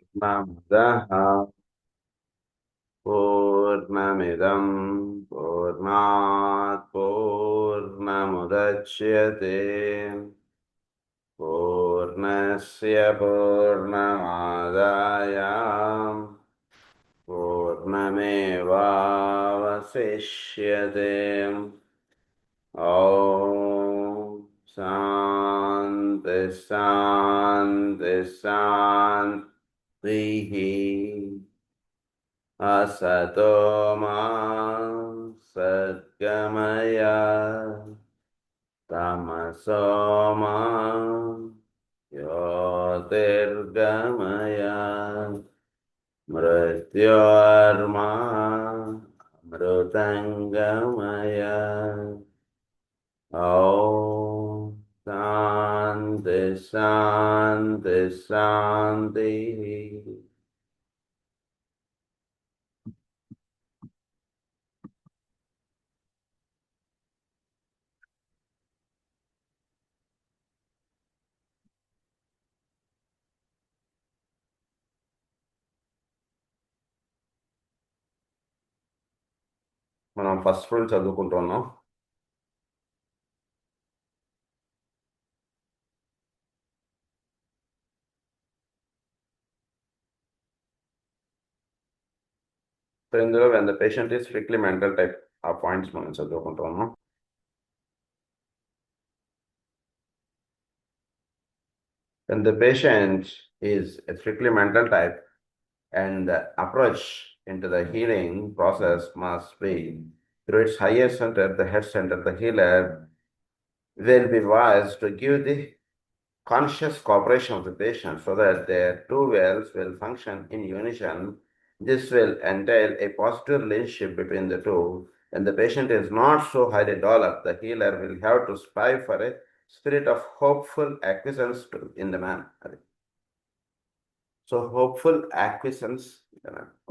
पूर्णमदः पूर्णमिदं पूर्णात् पूर्णमुदच्यते पूर्णस्य पूर्णमादाय पूर्णमेवावशिष्यते। ॐ शान्ति शान्ति शान्तिः। असतो मा सद्गमय तमसो मा ज्योतिर्गमय मृत्योर्मा मृतङ्गमय। ॐ शान्ति शान्ति शान्तिः। మనం ఫస్ట్ రూల్ చదువుకుంటున్నాం. సో ఇందులో when the patient is strictly mental type ఆ పాయింట్స్ మనం చదువుకుంటున్నాం. When the patient is a strictly mental type and the approach into the healing process must be through its higher center, the head center, the healer will be wise to give the conscious cooperation of the patient so that their two wills will function in unison. This will entail a positive relationship between the two. When the patient is not so highly developed, the healer will have to strive for a spirit of hopeful acquiescence in the man. So hopeful acquiescence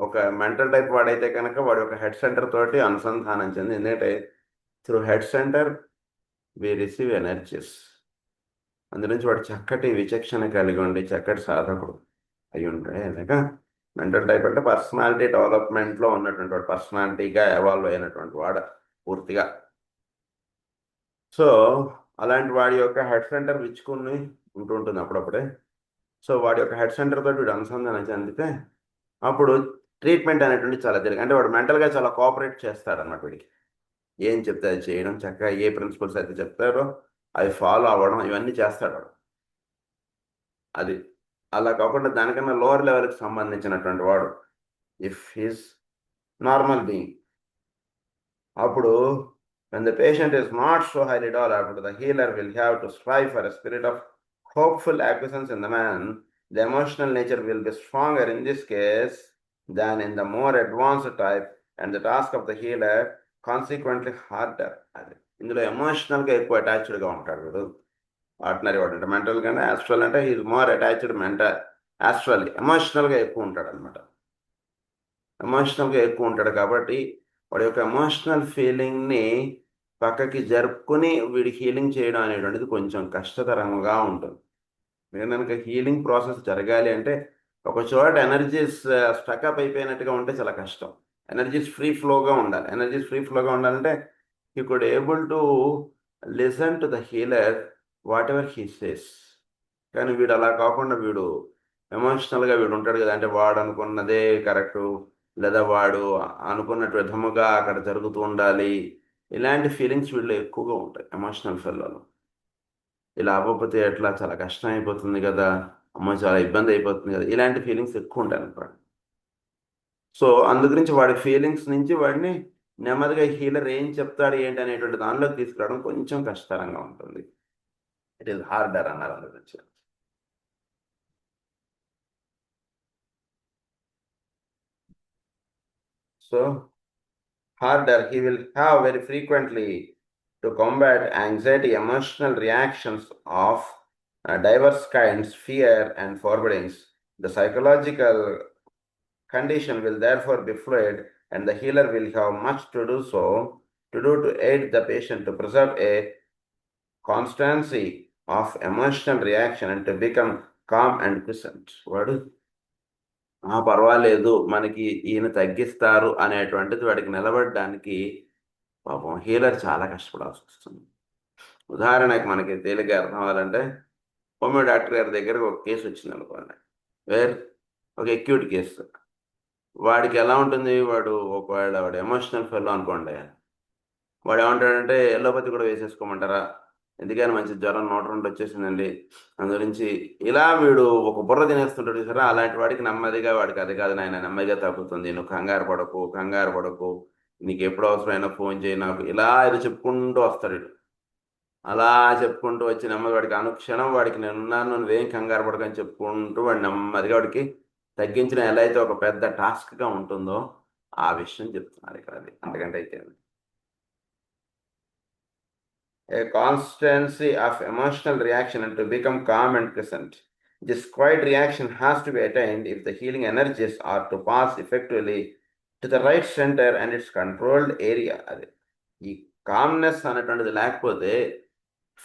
ఒక mental type వాడైతే కనుక వాడి ఒక head center తోటి అనుసంధానం చెంది, ఎందుకంటే through head centre we receive energies. అందునుంచి వాడు చక్కటి విచక్షణ కలిగి ఉండి చక్కటి సాధకుడు అయి ఉంటాయి. అలాగా మెంటల్ టైప్ అంటే పర్సనాలిటీ డెవలప్మెంట్లో ఉన్నటువంటి వాడు, పర్సనాలిటీగా ఎవాల్వ్ అయినటువంటి వాడు పూర్తిగా. సో అలాంటి వాడి యొక్క హెడ్ సెంటర్ విచ్చుకుని ఉంటుంటుంది అప్పుడప్పుడే. సో వాడి యొక్క హెడ్ సెంటర్ తోటి వీడు అనుసంధానం చెందితే అప్పుడు ట్రీట్మెంట్ అనేటువంటి చాలా జరిగి, అంటే వాడు మెంటల్గా చాలా కోఆపరేట్ చేస్తాడు అన్నమాట. వీడికి ఏం చెప్తే అది చేయడం, చక్కగా ఏ ప్రిన్సిపల్స్ అయితే చెప్తారో అవి ఫాలో అవ్వడం, ఇవన్నీ చేస్తాడు వాడు. అది అలా కాకుండా దానికన్నా లోవర్ లెవెల్కి సంబంధించినటువంటి వాడు ఇఫ్ హీస్ నార్మల్ బీయింగ్, అప్పుడు when the patient is not so highly developed, the healer will have to strive for a spirit of hopeful acquiescence in the man. The emotional nature will be stronger in this case than in the more advanced type, and the task of the healer consequently harder. అది ఇందులో ఎమోషనల్గా ఎక్కువ అటాచ్డ్గా ఉంటాడు వీడు. Ordinary వాడు అంటే mental కానీ astral అంటే he's more attached mental, astral ఎమోషనల్గా ఎక్కువ ఉంటాడు అనమాట. ఎమోషనల్గా ఎక్కువ ఉంటాడు కాబట్టి వాడి యొక్క ఎమోషనల్ ఫీలింగ్ని పక్కకి జరుపుకుని వీడి హీలింగ్ చేయడం అనేటువంటిది కొంచెం కష్టతరంగా ఉంటుంది. కనుక హీలింగ్ ప్రాసెస్ జరగాలి అంటే ఒక చోట ఎనర్జీస్ స్టక్అప్ అయిపోయినట్టుగా ఉంటే చాలా కష్టం. ఎనర్జీస్ ఫ్రీ ఫ్లోగా ఉండాలి. ఎనర్జీస్ ఫ్రీ ఫ్లోగా ఉండాలంటే he could able to listen to the healer what ever he says. కానీ వీడు అలా కాకుండా వీడు ఎమోషనల్గా వీడు ఉంటాడు కదా, అంటే వాడు అనుకున్నదే కరెక్టు, లేదా వాడు అనుకున్నట్టు విధముగా అక్కడ జరుగుతూ ఉండాలి, ఇలాంటి ఫీలింగ్స్ వీళ్ళు ఎక్కువగా ఉంటాయి ఎమోషనల్ ఫెల్లోలో. ఇలా అవ్వకపోతే ఎట్లా, చాలా కష్టం అయిపోతుంది కదా, అమ్మ చాలా ఇబ్బంది అయిపోతుంది కదా, ఇలాంటి ఫీలింగ్స్ ఎక్కువ ఉంటాయి అనమాట. సో అందు గురించి వాడి ఫీలింగ్స్ నుంచి వాడిని నెమ్మదిగా హీలర్ ఏం చెప్తాడు ఏంటి అనేటువంటి దానిలోకి తీసుకురావడం కొంచెం కష్టతరంగా ఉంటుంది. ఇట్ ఈస్ హార్డర్ అన్నారు అందు గురించి. So harder he will have very frequently to combat anxiety, emotional reactions of diverse kinds, fear and forebodings. The psychological condition will therefore be fluid, and the healer will have much to do to aid the patient to preserve a constancy of emotional reaction అంటే become com and quiescent. వాడు పర్వాలేదు మనకి ఈయన తగ్గిస్తారు అనేటువంటిది వాడికి నిలబడడానికి పాపం హీలర్ చాలా కష్టపడాల్సి వస్తుంది. ఉదాహరణకి మనకి తేలిగ్గా అర్థం అవ్వాలంటే హోమియో డాక్టర్ గారి దగ్గరకు ఒక కేసు వచ్చింది అనుకోండి, ఒక ఎక్యూట్ కేసు. వాడికి ఎలా ఉంటుంది, ఒకవేళ వాడు ఎమోషనల్ ఫెల్లో అనుకోండి, వాడు ఏమంటాడంటే ఎల్లోపతి కూడా వేసేసుకోమంటారా, ఎందుకని మంచి జ్వరం 102 వచ్చేసిందండి, అందు గురించి ఇలా వీడు ఒక బుర్ర తినేస్తుంటాడు సరే. అలాంటి వాడికి నెమ్మదిగా వాడికి అది కాదు నాయన, నెమ్మదిగా తగ్గుతుంది, నువ్వు కంగారు పడకు కంగారు పడకు, నీకు ఎప్పుడు అవసరమైనా ఫోన్ చేయి నాకు, ఇలా ఇది చెప్పుకుంటూ వస్తాడు వీడు. అలా చెప్పుకుంటూ వచ్చి నెమ్మది వాడికి అనుక్షణం వాడికి నేనున్నాను నువ్వేం కంగారు పడకని చెప్పుకుంటూ వాడు నెమ్మదిగా వాడికి తగ్గించిన ఎలా అయితే ఒక పెద్ద టాస్క్గా ఉంటుందో ఆ విషయం చెప్తున్నారు ఇక్కడ. అది అంతకంటే అయితే a constancy of emotional reaction and to become calm and present. This quiet reaction has to be attained if the healing energies are to pass effectively to the right center and its controlled area. అది ఈ calmness అనేటువంటిది లేకపోతే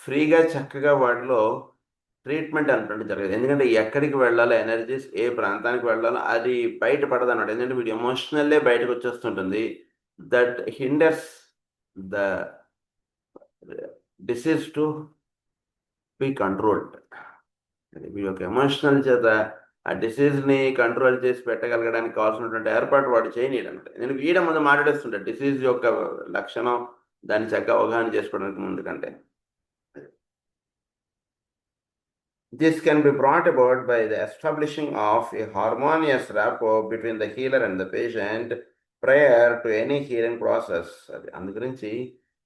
ఫ్రీగా చక్కగా వాటిలో treatment అనేటువంటిది జరగదు. ఎందుకంటే ఎక్కడికి వెళ్ళాలో ఎనర్జీస్, ఏ ప్రాంతానికి వెళ్ళాలో అది బయటపడదు అన్నమాట. ఎందుకంటే వీడు ఎమోషనల్లే బయటకు వచ్చేస్తుంటుంది. That hinders the disease to be controlled. వీడి యొక్క ఎమోషనల్ చేత ఆ డిసీజ్ని కంట్రోల్ చేసి పెట్టగలగడానికి కావాల్సినటువంటి ఏర్పాటు వాడు చేయనీయడం. నేను వీడ ముందు మాట్లాడేస్తుంటా డిసీజ్ యొక్క లక్షణం, దాన్ని చక్కగా అవగాహన చేసుకోవడానికి ముందు కంటే. This can be brought about by the establishing of a harmonious rapport between the healer and the patient prior to any healing process. అది అందు గురించి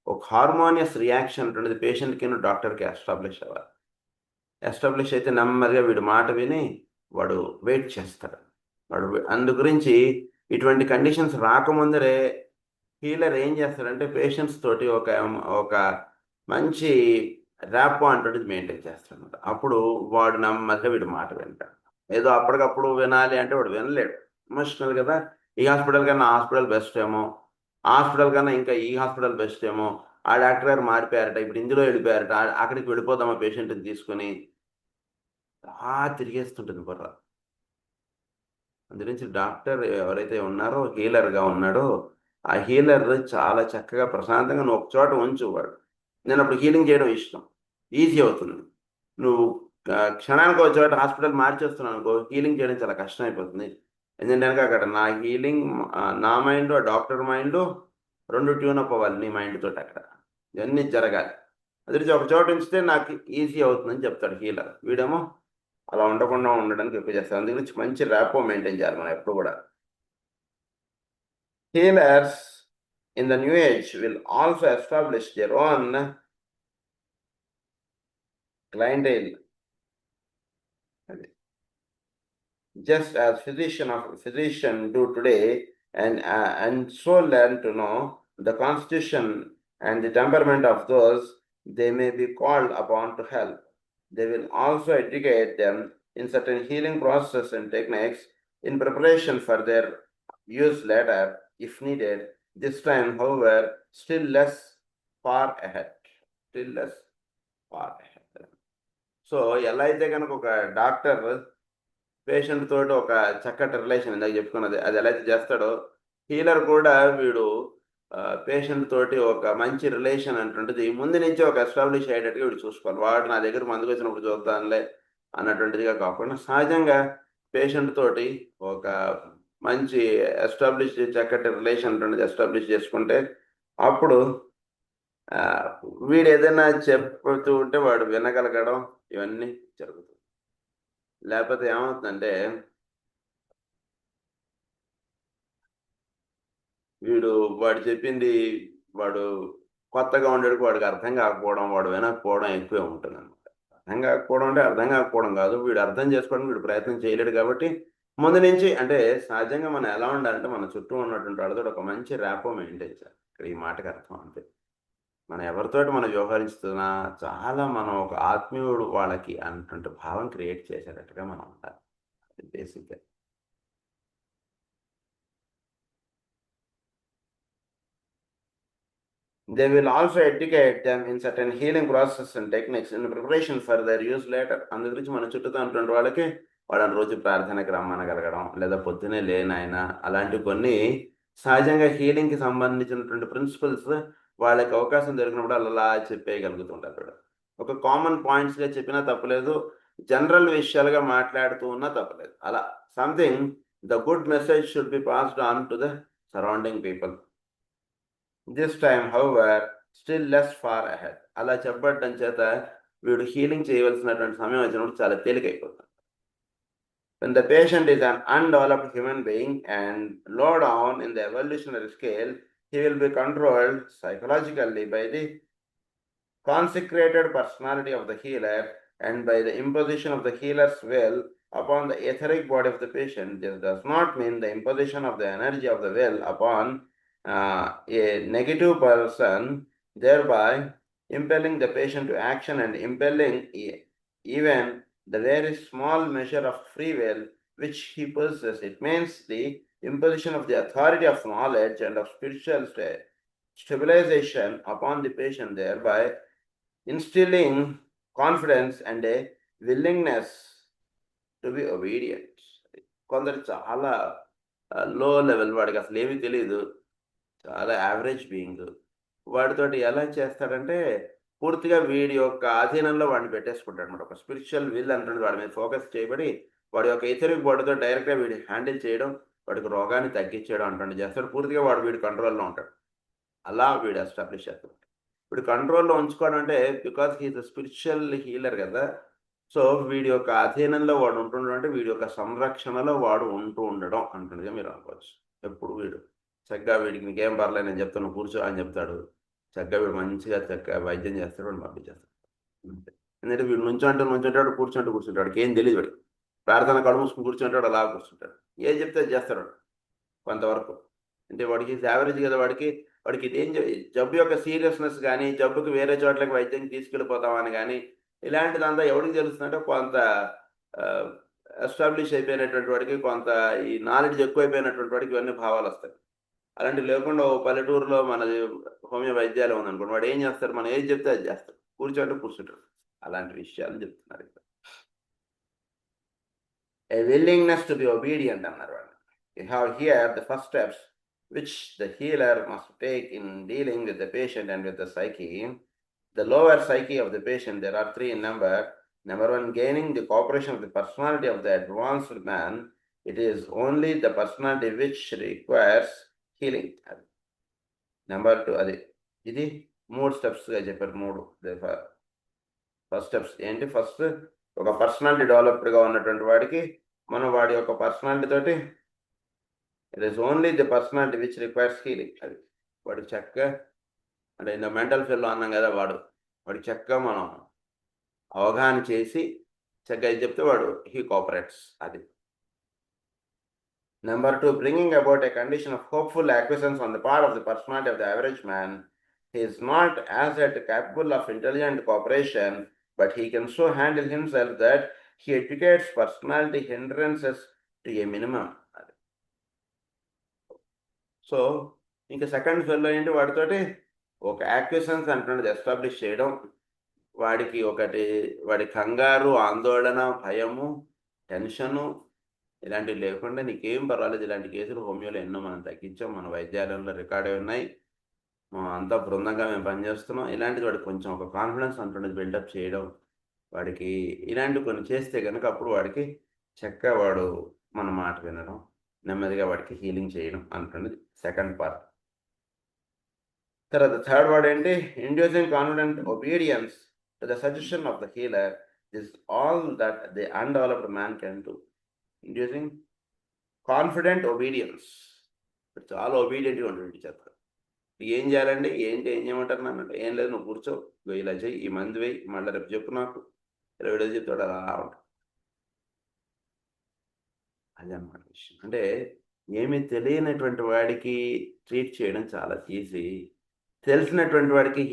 ఒక హార్మోనియస్ రియాక్షన్ ఉంటుంది పేషెంట్కి డాక్టర్కి ఎస్టాబ్లిష్ అవ్వాలి. ఎస్టాబ్లిష్ అయితే నెమ్మదిగా వీడు మాట విని వాడు వెయిట్ చేస్తాడు. అందు గురించి ఇటువంటి కండిషన్స్ రాకముందరే హీలర్ ఏం చేస్తాడంటే పేషెంట్స్ తోటి ఒక మంచి ర్యాపో అంటుంది మెయింటైన్ చేస్తాడు. అప్పుడు వాడు నెమ్మదిగా వీడు మాట వింటాడు. ఏదో అప్పటికప్పుడు వినాలి అంటే వాడు వినలేడు, ఎమోషనల్ కదా. ఈ హాస్పిటల్ కన్నా హాస్పిటల్ బెస్ట్ ఏమో, హాస్పిటల్ కన్నా ఇంకా ఈ హాస్పిటల్ బెస్ట్ ఏమో, ఆ డాక్టర్ గారు మారిపోయారట, ఇప్పుడు ఇందులో వెళ్ళిపోయారట, అక్కడికి వెళ్ళిపోదామా పేషెంట్ని తీసుకుని తిరిగేస్తుంటుంది బుర్ర. అందుగురించి డాక్టర్ ఎవరైతే ఉన్నారో హీలర్గా ఉన్నాడో ఆ హీలర్ చాలా చక్కగా ప్రశాంతంగా నువ్వు ఒక చోట ఉంచు. వాడు నేను అప్పుడు హీలింగ్ చేయడం ఇష్టం, ఈజీ అవుతుంది. నువ్వు క్షణానికి ఒక చోట హాస్పిటల్ మార్చేస్తున్నావు అనుకో, హీలింగ్ చేయడం చాలా కష్టం అయిపోతుంది. ఎందుకంటే అక్కడ నా హీలింగ్, నా మైండ్, డాక్టర్ మైండ్ రెండు ట్యూన్ అప్ అవ్వాలి నీ మైండ్ తోటి. అక్కడ ఇవన్నీ జరగాలి. అది ఒక చోట ఉంచితే నాకు ఈజీ అవుతుందని చెప్తాడు హీలర్. వీడేమో అలా ఉండకుండా ఉండడానికి ఎక్కువ చేస్తారు. అందు గురించి మంచి ర్యాపో మెయింటైన్ చేయాలి మనం ఎప్పుడు కూడా. Healers in the new age will also establish their own clientele, just as physician do today, and so learn to know the constitution and the temperament of those they may be called upon to help. They will also educate them in certain healing processes and techniques in preparation for their use later if needed. This time, however, still less far ahead. So ఎలా అయితే కనుక ఒక doctor patient తోటి ఒక చక్కటి relation ఇందాక చెప్పుకున్నది అది ఎలా అయితే చేస్తాడో, హీలర్ కూడా వీడు పేషెంట్ తోటి ఒక మంచి రిలేషన్ అంటుంటుంది ముందు నుంచి ఒక ఎస్టాబ్లిష్ అయ్యేటట్టుగా వీడు చూసుకోవాలి. వాడు నా దగ్గర మందుకు వచ్చినప్పుడు చూద్దాంలే అన్నటువంటిదిగా కాకుండా సహజంగా పేషెంట్ తోటి ఒక మంచి ఎస్టాబ్లిష్ చక్కటి రిలేషన్ ఉంటుంది ఎస్టాబ్లిష్ చేసుకుంటే అప్పుడు వీడు ఏదైనా చెప్పుతూ ఉంటే వాడు వినగలగడం ఇవన్నీ జరుగుతుంది. లేకపోతే ఏమవుతుందంటే వాడు చెప్పింది వాడు కొత్తగా ఉండేటికి వాడికి అర్థం కాకపోవడం, వాడు వినకపోవడం ఎక్కువే ఉంటుంది అనమాట. అర్థం కాకపోవడం అంటే అర్థం కాకపోవడం కాదు, వీడు అర్థం చేసుకోవడం వీడు ప్రయత్నం చేయలేడు. కాబట్టి ముందు నుంచి అంటే సహజంగా మనం ఎలా ఉండాలంటే మన చుట్టూ ఉన్నటువంటి వాళ్ళతో ఒక మంచి ర్యాపో మెయింటైన్ చేయాలి. ఇక్కడ ఈ మాటకి అర్థం అంతే. మనం ఎవరితోటి మనం వ్యవహరిస్తున్నా చాలా మనం ఒక ఆత్మీయుడు వాళ్ళకి అన్నటువంటి భావం క్రియేట్ చేసేటట్టుగా మనం ఉండాలి. బేసిక్గా They will also educate them in certain healing processes and techniques in preparation for their use later. అందు గురించి మన చుట్టూ ఉన్నటువంటి వాళ్ళకి వాళ్ళని రోజు ప్రార్థనకి రమ్మనగలగడం, లేదా పొద్దునే లేనాయన, అలాంటి కొన్ని సహజంగా హీలింగ్కి సంబంధించినటువంటి ప్రిన్సిపల్స్ వాళ్ళకి అవకాశం దొరికినప్పుడు అలా చెప్పేయగలుగుతుంటారు. ఒక కామన్ పాయింట్స్గా చెప్పినా తప్పలేదు, జనరల్ విషయాలుగా మాట్లాడుతూ ఉన్నా తప్పలేదు. అలా something the good message should be passed on to the surrounding people. This time however still less far ahead. అలా చెప్పడం చేత వీడు హీలింగ్ చేయవలసినటువంటి సమయం వచ్చినప్పుడు చాలా తేలికైపోతుంది. When the patient is an undeveloped human being and low down in the evolutionary scale, he will be controlled psychologically by the consecrated personality of the healer and by the imposition of the healer's will upon the etheric body of the patient. This does not mean the imposition of the energy of the will upon a negative person, thereby impelling the patient to action and impelling even the very small measure of free will which he possesses. It means the imposition of the authority of knowledge and of spiritual stabilization upon the patient, thereby instilling confidence and a willingness to be obedient. కొందరు చాలా లో level, వాడికి అసలు ఏమీ తెలియదు, చాలా average being. వాడితోటి ఎలా చేస్తాడంటే పూర్తిగా వీడి యొక్క ఆధీనంలో వాడిని పెట్టేసుకుంటాడు అనమాట. ఒక స్పిరిచువల్ విల్ అంటుంది వాడి మీద ఫోకస్ చేయబడి వాడి యొక్క ఇతరులకు బాడీతో డైరెక్ట్గా వీడి హ్యాండిల్ చేయడం, వాడికి రోగాన్ని తగ్గించేయడం అంటుంది చేస్తాడు. పూర్తిగా వాడు వీడి కంట్రోల్లో ఉంటాడు. అలా వీడు ఎస్టాబ్లిష్ చేస్తాడు. వీడు కంట్రోల్లో ఉంచుకోవడం అంటే because he's a spiritual healer కదా, సో వీడి యొక్క అధీనంలో వాడు ఉంటుండడం అంటే వీడి యొక్క సంరక్షణలో వాడు ఉంటూ ఉండడం అంటుండగా మీరు అనుకోవచ్చు. ఎప్పుడు వీడు చక్కగా వీడికి నీకేం పర్లేదు నేను చెప్తాను కూర్చో అని చెప్తాడు. చక్కగా వీడు మంచిగా చక్కగా వైద్యం చేస్తాడు, వాడు పంపించేస్తాడు. ఎందుకంటే వీడు నుంచుంటాడు, కూర్చుంటాడు, వాడికి ఏం తెలియదు. వాడికి ప్రార్థన కడుపు మూసుకుని కూర్చుంటాడు, అలా కూర్చుంటాడు. ఏం చెప్తే చేస్తాడు కొంతవరకు. అంటే వాడికి యావరేజ్ కదా, వాడికి ఇదేం జబ్బు యొక్క సీరియస్నెస్ కానీ, జబ్బుకి వేరే చోట్లకి వైద్యం తీసుకెళ్ళిపోతామని కానీ ఇలాంటిదంతా ఎవరికి తెలుస్తుందంటే కొంత ఎస్టాబ్లిష్ అయిపోయినటువంటి వాడికి, కొంత ఈ నాలెడ్జ్ ఎక్కువైపోయినటువంటి వాడికి ఇవన్నీ భావాలు వస్తాయి. అలాంటివి లేకుండా ఓ పల్లెటూరులో మన హోమియో వైద్యాలు ఉందనుకోండి, వాడు ఏం చేస్తారు, మనం ఏది చెప్తే అది చేస్తాడు, కూర్చుంటాడు. అలాంటి విషయాలు చెప్తున్నారు ఇక్కడ. A willingness to be obedient అన్నారు వాళ్ళు. You have here the first steps which the healer must take in dealing with the patient and with the psyche. The lower psyche of the patient, there are 3 in number. Number 1, gaining the cooperation of the personality of the advanced man. It is only the personality which requires healing. Number 2, అది ఇది 3 స్టెప్స్గా చెప్పారు. 3 first steps ఏంటి? First ఒక personality డెవలప్డ్గా ఉన్నటువంటి వాడికి మనం వాడి యొక్క పర్సనాలిటీ తోటి it is only the personality which requires healing. అది వాడికి చక్కగా అంటే ఇంత మెంటల్ ఫెల్లో అన్నాం కదా, వాడికి చక్కగా మనం అవగాహన చేసి చక్కగా చెప్తే వాడు హీ కోఆపరేట్స్. అది number 2, bringing about a condition of hopeful acquiescence on the part of the personality of the average man. He is not as yet capable of intelligent cooperation, but he can so handle himself that he educates personality hindrances to a minimum. So ఇంకా second fellow ఏంటి, వాడితోటి ఒక యాక్విసెన్స్ అంటున్నది establish చేయడం. వాడి కంగారు, ఆందోళన, భయము, tension ఇలాంటివి లేకుండా నీకేం పర్వాలేదు. ఇలాంటి కేసులు హోమియోలో ఎన్నో మనం తగ్గించాం, మన వైద్యాలయంలో రికార్డ్ అయి ఉన్నాయి, అంతా బృందంగా మేము పనిచేస్తున్నాం. ఇలాంటిది వాడికి కొంచెం ఒక కాన్ఫిడెన్స్ అంటున్నది బిల్డప్ చేయడం, వాడికి ఇలాంటి కొన్ని చేస్తే కనుక అప్పుడు వాడికి చక్కగా వాడు మన మాట వినడం, నెమ్మదిగా వాడికి హీలింగ్ చేయడం అంటున్నది సెకండ్ పార్ట్. తర్వాత థర్డ్ వర్డ్ ఏంటి, inducing confident obedience to the suggestion of the healer. This all that the undeveloped man can do. Inducing confident obedience, చాలా ఒబీడియంట్గా ఉంటుంది చెప్తారు. ఏం చేయాలండి, ఏం చేయమంటారు నన్ను? ఏం లేదు, నువ్వు కూర్చో, ఇలా చెయ్యి, ఈ మంది వేయి, మళ్ళీ రేపు చెప్పు నాకు, ఇలా చెప్తాడు, అలా ఉంటుంది. అది అన్నమాట విషయం. అంటే ఏమీ తెలియనటువంటి వాడికి ట్రీట్ చేయడం చాలా ఈజీ, తెలిసినటువంటి వాడికి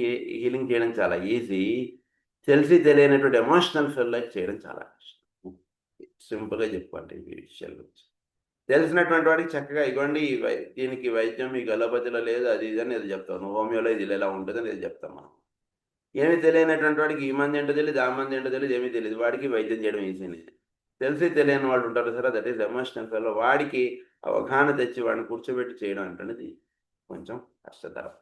హీలింగ్ చేయడం చాలా ఈజీ, తెలిసి తెలియనటువంటి ఎమోషనల్ ఫెయిల్ చేయడం చాలా కష్టం. సింపుల్గా చెప్పుకోండి ఈ విషయాల గురించి. తెలిసినటువంటి వాడికి చక్కగా ఇవ్వండి దీనికి వైద్యం మీకు అలోపతిలో లేదు అది ఇది అని ఏదో చెప్తాం, హోమియోలో ఇది ఇలా ఉంటుంది అని ఏదో చెప్తాం మనం. ఏమి తెలియనటువంటి వాడికి ఈ మంది ఏంటో తెలియదు, ఆ మంది ఏంటో తెలియదు, ఏమీ తెలియదు, వాడికి వైద్యం చేయడం ఈజీనే. తెలిసి తెలియని వాళ్ళు ఉంటారు సరే, దట్ ఈస్ ఎమోషనల్ ఫెలో. వాడికి అవగాహన తెచ్చి వాడిని కూర్చోబెట్టి చేయడం అంటున్నది కొంచెం కష్టతరం.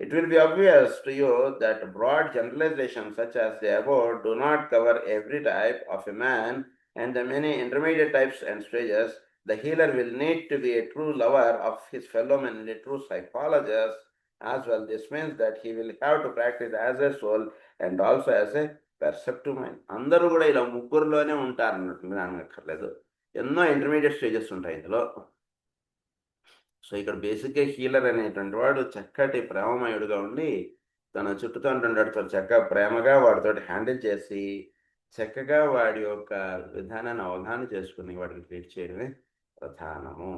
It will be obvious to you that broad generalizations such as the above do not cover every type of a man and the many intermediate types and stages. The healer will need to be a true lover of his fellow men and a true psychologist as well. This means that he will have to practice as a soul and also as a perceptive mind. అందరూ కూడా ఇలా ముగ్గురులోనే ఉంటారు అన్నట్టు మీరు అనక్కర్లేదు, ఎన్నో intermediate stages ఉంటాయి ఇందులో. So ఇక్కడ బేసిక్గా హీలర్ అనేటువంటి వాడు చక్కటి ప్రేమమయుడుగా ఉండి తన చుట్టూతో ఉంటుండేవాడితో చక్కగా ప్రేమగా వాడితో హ్యాండిల్ చేసి చక్కగా వాడి యొక్క విధానాన్ని అవగాహన చేసుకుని వాడికి ట్రీట్ చేయడమే ప్రధానము.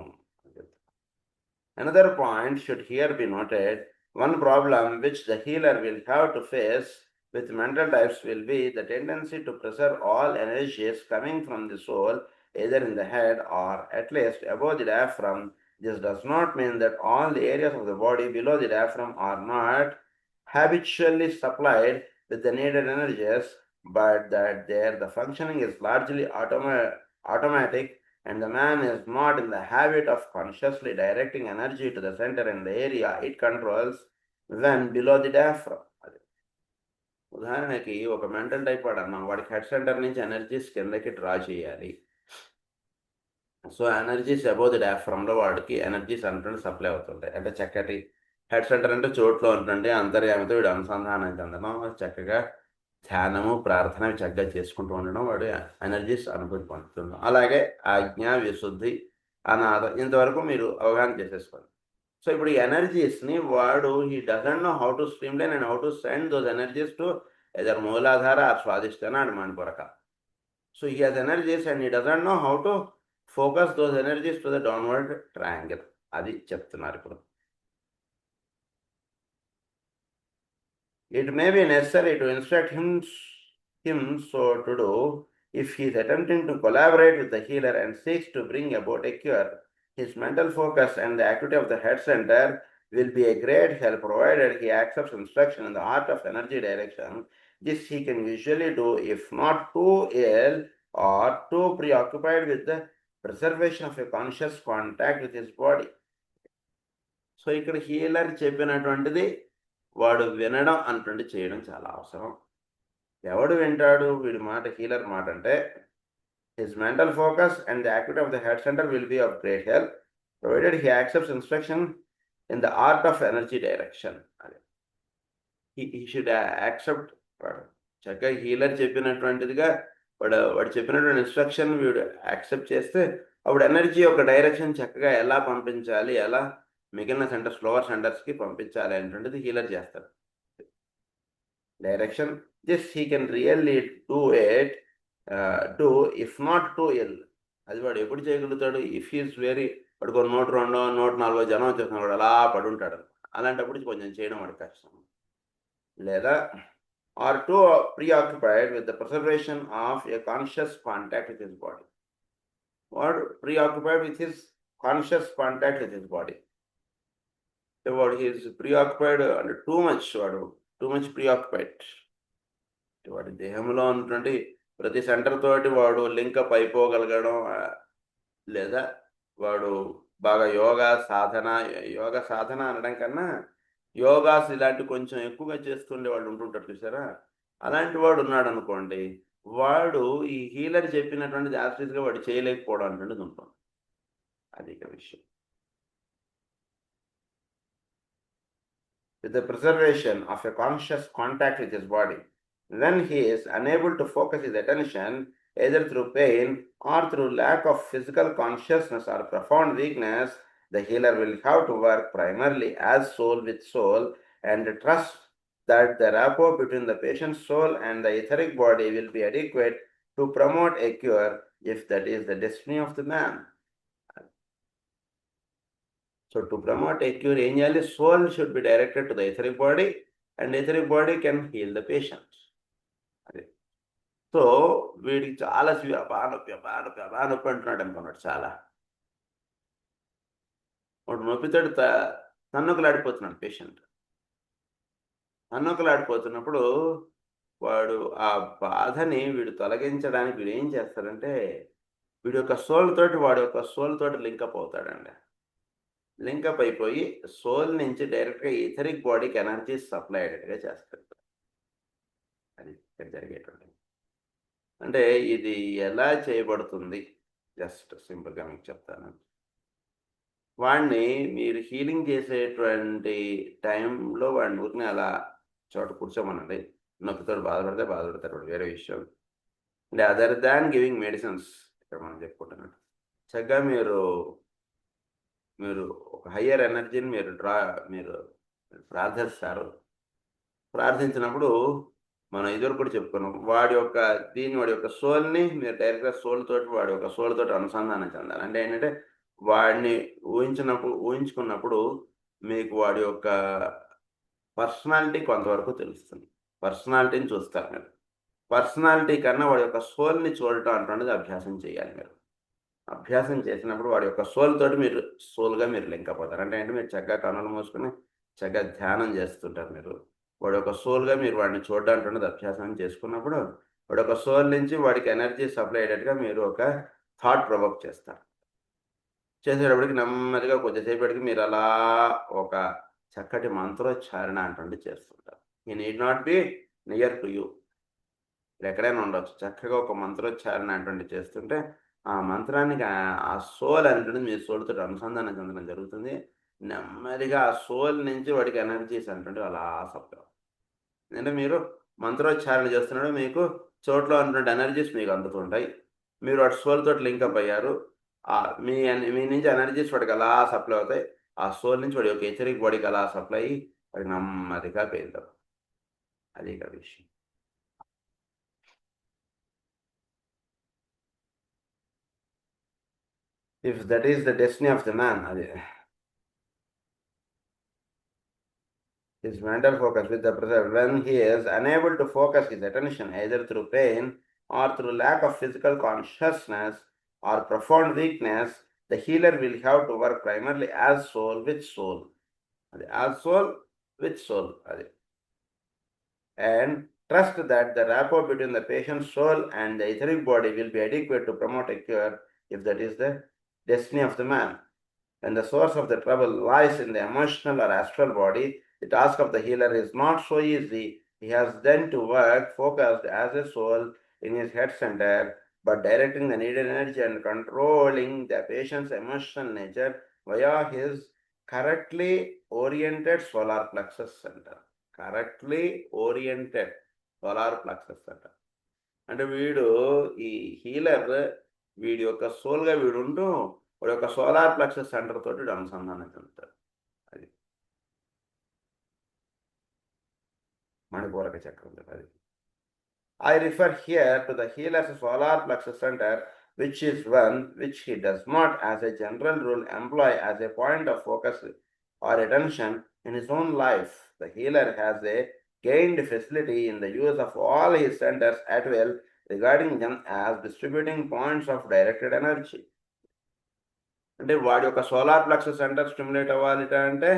Another point should here be noted. One problem which the healer will have to face with mental types will be the tendency to preserve all energies coming from the soul, either in the head or at least above the diaphragm. This does not mean that all the areas of the body below the diaphragm are not habitually supplied with the needed energies, but that there the functioning is largely automatic, and the man is not in the habit of consciously directing energy to the center in the area it controls when below the diaphragm. ఉదాహరణకి ఒక mental type వాడు అన్నాం, వాడికి head center నుంచి energies కిందకి draw చేయాలి. So energies above the డయాఫ్రమ్లో వాడికి energies అంటే సప్లై అవుతుంటాయి. అంటే చక్కటి హెడ్ సెంటర్ అంటే చోట్లో ఉంటుంది, అంతర్యామితో వీడు అనుసంధానం చెందడం, చక్కగా ధ్యానము ప్రార్థన చక్కగా చేసుకుంటూ ఉండడం, వాడు ఎనర్జీస్ అనుభూతి పొందుతున్నాం. అలాగే ఆజ్ఞ విశుద్ధి అనాథం ఇంతవరకు మీరు అవగాహన చేసేసుకోండి. సో ఇప్పుడు ఈ ఎనర్జీస్ని వాడు he doesn't know how to streamline and how to send those energies to either Muladhara or Swadhisthana and Manipuraka. So he has energies and he doesn't know how to focus those energies to the downward triangle. అది చెప్తున్నారు ఇప్పుడు. It may be necessary to instruct him so to do if he is attempting to collaborate with the healer and seeks to bring about a cure. His mental focus and the activity of the head center will be a great help provided he accepts instruction in the art of energy direction. This he can usually do if not too ill or too preoccupied with the preservation of a conscious contact with his body. So ఇక్కడ healer చెప్పినటువంటిది వాడు వినడం అన్నటువంటి చేయడం చాలా అవసరం. ఎవడు వింటాడు వీడి మాట, హీలర్ మాట అంటే his mental focus and the activity of the head center will be of great help provided he accepts instruction in the art of energy direction. అదే హీ షుడ్ యాక్సెప్ట్. వాడు చక్కగా హీలర్ చెప్పినటువంటిదిగా వాడు చెప్పినటువంటి ఇన్స్ట్రక్షన్ వీడు accept చేస్తే అప్పుడు energy యొక్క direction చక్కగా ఎలా పంపించాలి, ఎలా మిగిలిన సెంటర్స్ లోవర్ సెంటర్స్కి పంపించాలి అనేటువంటిది హీలర్ చేస్తాడు. Direction this he can really do if not too ill. అది వాడు ఎప్పుడు చేయగలుగుతాడు? ఇఫ్ హీస్ వెరీ వాడు కొన్ని 102, 140 జనం వచ్చేస్తున్నాడు, వాడు అలా పడుంటాడు. అలాంటప్పుడు కొంచెం చేయడం వాడు కష్టం. లేదా or too preoccupied with the preservation of a conscious contact with his body. వాడు preoccupied with his conscious contact with his body. వాడు హీస్ ప్రీఆక్యుపైడ్ అంటే టూ మచ్ ప్రీఆక్యుపైడ్. వాడి దేహంలో ఉన్నటువంటి ప్రతి సెంటర్ తోటి వాడు లింకప్ అయిపోగలగడం, లేదా వాడు బాగా యోగా సాధన అనడం కన్నా యోగాస్ ఇలాంటి కొంచెం ఎక్కువగా చేస్తుండే వాళ్ళు ఉంటుంటారు చూసారా, అలాంటి వాడు ఉన్నాడు అనుకోండి, వాడు ఈ హీలర్ చెప్పినటువంటిది యాక్చువల్గా వాడు చేయలేకపోవడం అనేటువంటిది ఉంటుంది. అది ఇక విషయం. With the preservation of a conscious contact with his body. When he is unable to focus his attention either through pain or through lack of physical consciousness or profound weakness, the healer will have to work primarily as soul with soul and trust that the rapport between the patient's soul and the etheric body will be adequate to promote a cure if that is the destiny of the man. So to promote a cure, soul should be directed to the etheric body and etheric body can heal the patient. So వీడికి చాలా నొప్పి అంటున్నాడు అనుకున్నాడు చాలా. వాడు నొప్పితోటి తన్నుకులాడిపోతున్నాడు patient. తన్నుకులాడిపోతున్నప్పుడు వాడు ఆ బాధని వీడు తొలగించడానికి వీడు ఏం చేస్తాడంటే, వీడి యొక్క వాడి యొక్క సోల్ తోటి లింకప్ అవుతాడండి. లింకప్ అయిపోయి సోల్ నుంచి డైరెక్ట్‌గా ఈథరిక్ బాడీకి ఎనర్జీ సప్లై అయ్యేటట్టుగా చేస్తాడు. అది ఇక్కడ జరిగేటువంటిది. అంటే ఇది ఎలా చేయబడుతుంది? జస్ట్ సింపుల్‌గా మీకు చెప్తాను. వాడిని మీరు హీలింగ్ చేసేటువంటి టైంలో వాడిని ఊరికనే అలా చోట కూర్చోమనండి. నొప్పితోటి బాధపడతాడు వాడు, వేరే విషయం. అంటే అదర్ దాన్ గివింగ్ మెడిసిన్స్ ఇక్కడ మనం చెప్పుకుంటున్నట్టు. చక్కగా మీరు ఒక హయ్యర్ ఎనర్జీని మీరు ప్రార్థిస్తారు. ప్రార్థించినప్పుడు మనం ఇదివరకు కూడా చెప్పుకున్నాం. వాడి యొక్క సోల్‌ని మీరు డైరెక్ట్‌గా వాడి యొక్క సోల్ తోటి అనుసంధానం చెందాలి. అంటే ఏంటంటే వాడిని ఊహించుకున్నప్పుడు మీకు వాడి యొక్క పర్సనాలిటీ కొంతవరకు తెలుస్తుంది. పర్సనాలిటీని చూస్తారు మీరు. పర్సనాలిటీ కన్నా వాడి యొక్క సోల్‌ని చూడటం అటువంటిది అభ్యాసం చేయాలి మీరు. అభ్యాసం చేసినప్పుడు వాడి యొక్క సోల్‌గా మీరు లింకప్ అవుతారు. అంటే మీరు చక్కగా కన్నులు మూసుకొని చక్కగా ధ్యానం చేస్తుంటారు మీరు. వాడి యొక్క సోల్‌గా మీరు వాడిని చూడడం అటువంటిది అభ్యాసం చేసుకున్నప్పుడు వాడి యొక్క సోల్ నుంచి వాడికి ఎనర్జీ సప్లై అయ్యేటట్టుగా మీరు ఒక థాట్ ప్రొవోక్ చేస్తారు. చేసేటప్పటికి నెమ్మదిగా కొద్దిసేపటికి మీరు అలా ఒక చక్కటి మంత్రోచ్చారణ అటువంటిది చేస్తుంటారు. He need not be near to you. ఎక్కడైనా ఉండొచ్చు. చక్కగా ఒక మంత్రోచ్చారణ అటువంటిది చేస్తుంటే ఆ మంత్రానికి ఆ సోల్ అనేటువంటిది మీ సోల్‌తోటి అనుసంధానం చెందడం జరుగుతుంది. నెమ్మదిగా ఆ సోల్ నుంచి వాడికి ఎనర్జీస్ అనేటువంటివి అలా సప్లై అవుతాయి. అంటే మీరు మంత్రోచ్చారణ చేస్తున్నప్పుడు మీకు చోట్లో ఉన్నటువంటి ఎనర్జీస్ మీకు అందుతుంటాయి. మీరు వాటి సోల్ తోటి లింకప్ అయ్యారు. మీ నుంచి ఎనర్జీస్ వాడికి అలా సప్లై అవుతాయి. ఆ సోల్ నుంచి వాడి యొక్క ఎథరిక్ బాడీకి అలా సప్లై అయ్యి వాడికి నెమ్మదిగా పేలుతారు. అది ఇక్కడ విషయం. If that is the destiny of the man, his mental focus with the present, when he is unable to focus his attention either through pain or through lack of physical consciousness or profound weakness, the healer will have to work primarily as soul with soul. As soul with soul. And trust that the rapport between the patient's soul and the etheric body will be adequate to promote a cure if that is the destiny of the man. When the source of the trouble lies in the emotional or astral body, the task of the healer is not so easy. He has then to work focused as a soul in his head center, but directing the needed energy and controlling the patient's emotional nature via his correctly oriented solar plexus center. Correctly oriented solar plexus centre. అంటే వీడు ఈ healer వీడి యొక్క సోల్‌గా వీడుంటూ వాడి యొక్క solar plexus centre తోటి అనుసంధానం చెందుతాడు. అది మణిపూరక చక్రం. అది I refer here to the healer's solar plexus center, which is one which he does not as a general rule employ as a point of focus or attention in his own life. The healer has a gained facility in the use of all his centers at will, regarding them as distributing points of directed energy. అంటే వాడి యొక్క solar plexus centre stimulate అవ్వాలి అంటే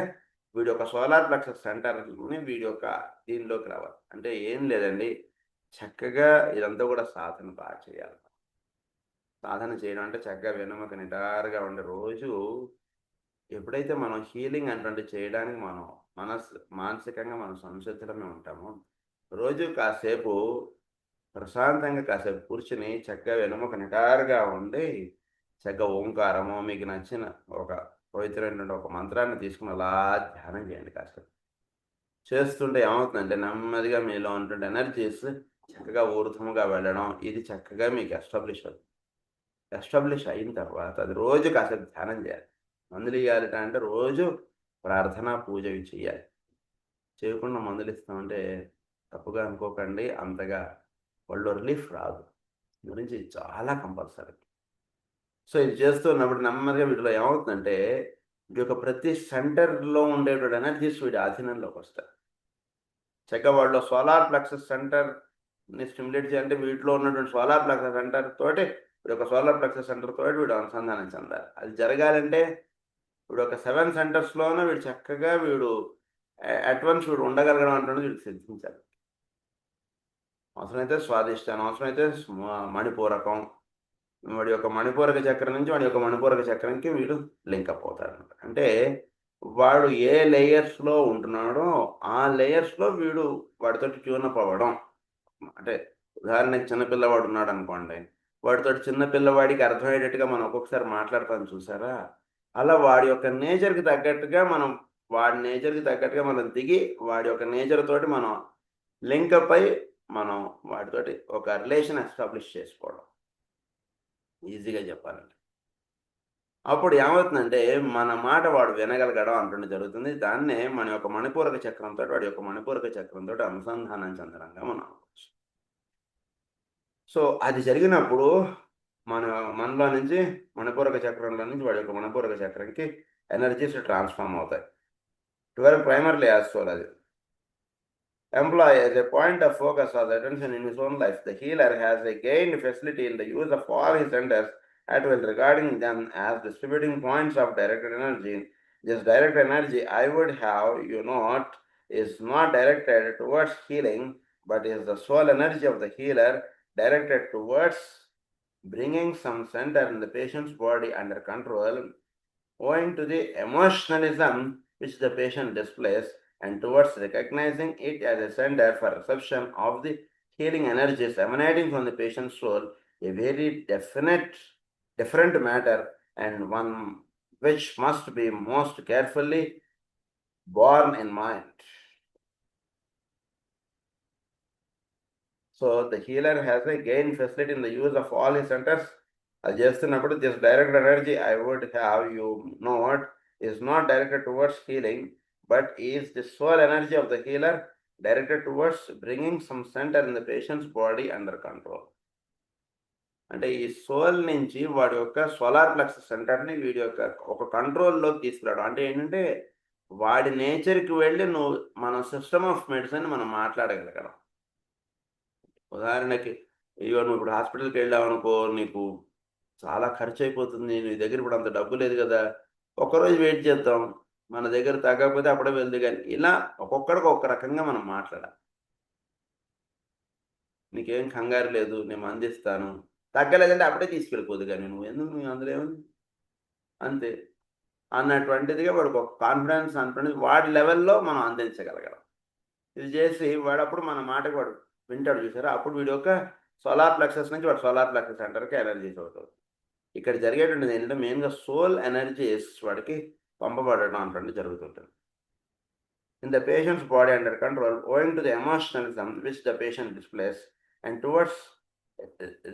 వీడి యొక్క solar plexus సెంటర్ని వీడి యొక్క దీనిలోకి రావాలి. అంటే ఏం లేదండి, చక్కగా ఇదంతా కూడా సాధన బాగా చేయాలి. సాధన చేయడం అంటే చక్కగా వెన్నెముక నిటారుగా ఉండే రోజు ఎప్పుడైతే మనం హీలింగ్ అటువంటి చేయడానికి మనం మానసికంగా మనం సంసిద్ధమే ఉంటామో, రోజు కాసేపు ప్రశాంతంగా కాసేపు కూర్చుని చక్కగా వెన్నెముక నిటారుగా ఉండి చక్కగా ఓంకారము మీకు నచ్చిన ఒక పవిత్రమైనటువంటి ఒక మంత్రాన్ని తీసుకుని అలా ధ్యానం చేయండి. కాసేపు చేస్తుంటే ఏమవుతుందంటే నెమ్మదిగా మీలో ఉంటుండే ఎనర్జీస్ చక్కగా ఊర్ధముగా వెళ్ళడం, ఇది చక్కగా మీకు ఎస్టాబ్లిష్ అవుతుంది. ఎస్టాబ్లిష్ అయిన తర్వాత అది రోజు కాసేపు ధ్యానం చేయాలి. మందులు ఇవ్వాలి అంటే రోజు ప్రార్థన పూజ చేయాలి. చేయకుండా మందులు ఇస్తామంటే తప్పుగా అనుకోకండి, అంతగా వాళ్ళు రిలీఫ్ రాదు. గురించి చాలా కంపల్సరీ. సో ఇది చేస్తున్నప్పుడు నెమ్మదిగా వీటిలో ఏమవుతుందంటే వీటి యొక్క ప్రతి సెంటర్లో ఉండేటువంటి ఎనర్జీస్ వీడి ఆధీనంలోకి వస్తాయి. చక్కగా వాళ్ళు సోలార్ ప్లెక్సస్ సెంటర్ స్టిమ్యులేట్ చేయాలంటే వీటిలో ఉన్నటువంటి సోలార్ ప్లెక్సస్ సెంటర్ తోటి వీడు ఒక సోలార్ ప్లెక్సస్ సెంటర్ తోటి వీడు అనుసంధానం చెందాలి. అది జరగాలంటే వీడు ఒక 7 సెంటర్స్లోనే వీడు చక్కగా వీడు అడ్వాన్స్ వీడు ఉండగలగడం అంటే వీడు సిద్ధించాలి. అవసరమైతే స్వాదిష్టానం, అవసరమైతే మణిపూరకం, వాడి యొక్క మణిపూరక చక్రం నుంచి వాడి యొక్క మణిపూరక చక్రంకి వీడు లింకప్ అవుతారనమాట. అంటే వాడు ఏ లేయర్స్లో ఉంటున్నాడో ఆ లేయర్స్లో వీడు వాడితో ట్యూనప్ అవ్వడం. అంటే ఉదాహరణకి చిన్నపిల్లవాడు ఉన్నాడు అనుకోండి, వాడితో చిన్నపిల్లవాడికి అర్థమయ్యేటట్టుగా మనం ఒక్కొక్కసారి మాట్లాడతాం చూసారా, అలా వాడి యొక్క నేచర్కి తగ్గట్టుగా వాడి నేచర్కి తగ్గట్టుగా మనం దిగి వాడి యొక్క నేచర్ తోటి మనం లింకప్ అయి మనం వాటితోటి ఒక రిలేషన్ ఎస్టాబ్లిష్ చేసుకోవడం, ఈజీగా చెప్పాలంటే. అప్పుడు ఏమవుతుందంటే మన మాట వాడు వినగలగడం అంటుండే జరుగుతుంది. దాన్నే మన యొక్క మణిపూరక చక్రంతో వాడి యొక్క మణిపూరక చక్రంతో అనుసంధానం చెందడంగా మనం అనుకోవచ్చు. సో అది జరిగినప్పుడు మనలో నుంచి మణిపూరక చక్రంలో నుంచి వాడి యొక్క మణిపూరక చక్రంకి ఎనర్జీస్ ట్రాన్స్ఫార్మ్ అవుతాయి. ఇటువరకు primarily astrology employ as a point of focus or attention in his own life. The healer has a gained facility in the use of all his centers at will, regarding them as distributing points of directed energy. This direct energy, I would have you note, is not directed towards healing, but is the soul energy of the healer directed towards bringing some center in the patient's body under control, owing to the emotionalism which the patient displays, and towards recognizing it as a center for reception of the healing energies emanating from the patient's soul, a very different matter, and one which must be most carefully borne in mind. So the healer has a gain facility in the use of all his centers. అది చేస్తున్నప్పుడు this direct energy, I would have you note, is not directed towards healing, but is the soul energy of the healer directed towards bringing some center in the patient's body under control. అంటే ఈ soul నుంచి వాడి యొక్క solar plexus సెంటర్ని వీడి యొక్క ఒక కంట్రోల్లోకి తీసుకురావడం. అంటే ఏంటంటే వాడి నేచర్కి వెళ్ళి మన సిస్టమ్ ఆఫ్ మెడిసిన్ మనం మాట్లాడగలగడం. ఉదాహరణకి నువ్వు ఇప్పుడు హాస్పిటల్కి వెళ్ళావు అనుకో, నీకు చాలా ఖర్చు అయిపోతుంది, నీ దగ్గర ఇప్పుడు అంత డబ్బు లేదు కదా, ఒక్కరోజు వెయిట్ చేద్దాం, మన దగ్గర తగ్గకపోతే అప్పుడే వెళ్దు. కానీ ఇలా ఒక్కొక్కడికి ఒక్క రకంగా మనం మాట్లాడాలి. నీకేం కంగారు లేదు, నేను అందిస్తాను, తగ్గలేదంటే అప్పుడే తీసుకెళ్ళిపోదు, కానీ నువ్వు ఎందుకు అందులో ఏముంది అంతే అన్నటువంటిదిగా వాడికి ఒక కాన్ఫిడెన్స్ అనుకునేది వాడి లెవెల్లో మనం అందించగలగడం. ఇది చేసి వాడప్పుడు మన మాటకి వాడు వింటాడు చూసారా, అప్పుడు వీడి యొక్క సోలార్ ప్లెక్సస్ నుంచి వాడు సోలార్ ప్లెక్సస్ సెంటర్కి ఎనర్జీస్ అవుతుంది. ఇక్కడ జరిగేటువంటిది ఏంటంటే మెయిన్గా సోల్ ఎనర్జీస్ వాడికి పంపబడడం అంటే జరుగుతుంటుంది. In the patient's body under control, owing to the emotionalism which the patient displays, and towards